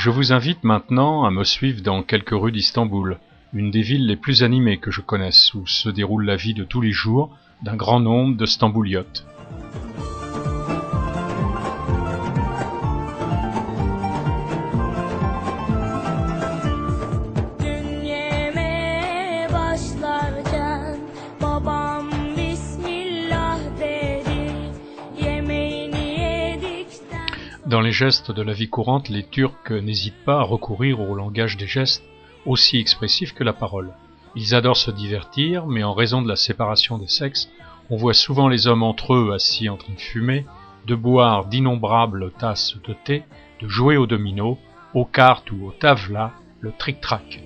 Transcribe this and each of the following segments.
Je vous invite maintenant à me suivre dans quelques rues d'Istanbul, une des villes les plus animées que je connaisse, où se déroule la vie de tous les jours d'un grand nombre de Stambouliotes. Dans les gestes de la vie courante, les Turcs n'hésitent pas à recourir au langage des gestes, aussi expressif que la parole. Ils adorent se divertir, mais en raison de la séparation des sexes, on voit souvent les hommes entre eux assis en train de fumer, de boire d'innombrables tasses de thé, de jouer au domino, aux cartes ou au tavla, le tric-trac.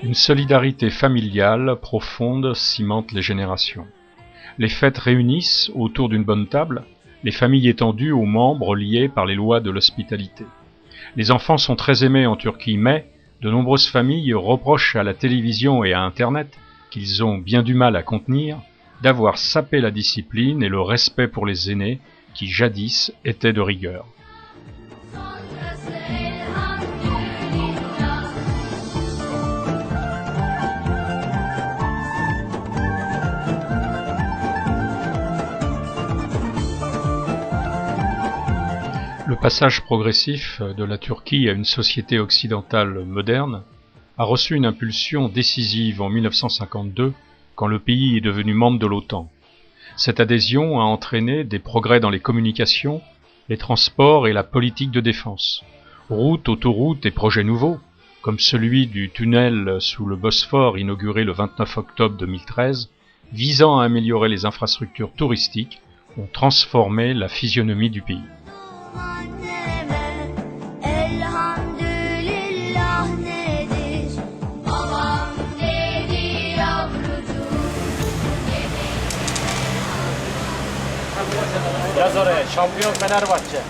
Une solidarité familiale profonde cimente les générations. Les fêtes réunissent, autour d'une bonne table, les familles étendues aux membres liés par les lois de l'hospitalité. Les enfants sont très aimés en Turquie, mais de nombreuses familles reprochent à la télévision et à Internet, qu'ils ont bien du mal à contenir, d'avoir sapé la discipline et le respect pour les aînés, qui jadis étaient de rigueur. Le passage progressif de la Turquie à une société occidentale moderne a reçu une impulsion décisive en 1952, quand le pays est devenu membre de l'OTAN. Cette adhésion a entraîné des progrès dans les communications, les transports et la politique de défense. Routes, autoroutes et projets nouveaux, comme celui du tunnel sous le Bosphore inauguré le 29 octobre 2013, visant à améliorer les infrastructures touristiques, ont transformé la physionomie du pays. Yaz oraya, şampiyon Fenerbahçe.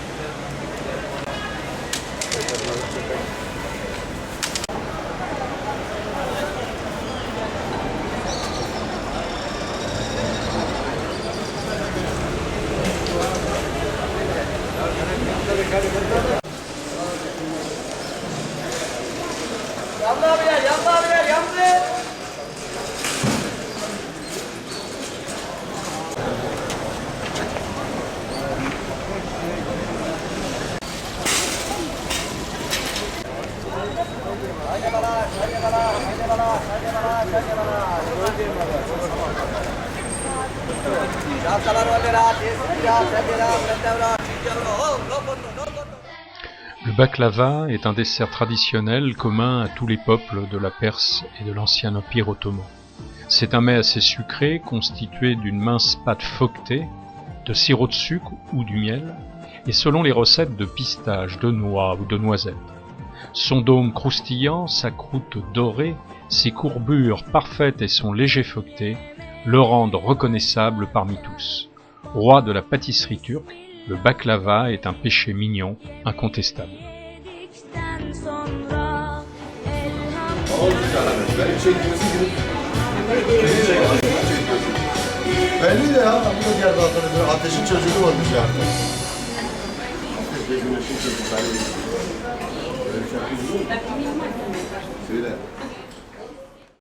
Yandı abiler, yandı abiler, yandı. Le baklava est un dessert traditionnel commun à tous les peuples de la Perse et de l'ancien Empire ottoman. C'est un mets assez sucré constitué d'une mince pâte feuilletée, de sirop de sucre ou du miel, et selon les recettes de pistache, de noix ou de noisettes. Son dôme croustillant, sa croûte dorée, ses courbures parfaites et son léger feuilleté le rendent reconnaissable parmi tous. Roi de la pâtisserie turque, le baklava est un péché mignon incontestable. Belli de ya, bu da geldi hatırladı. Böyle ateşin çocuğu varmış yani. Güneşin çocukları. Böyle şarkı değil mi? Söyle.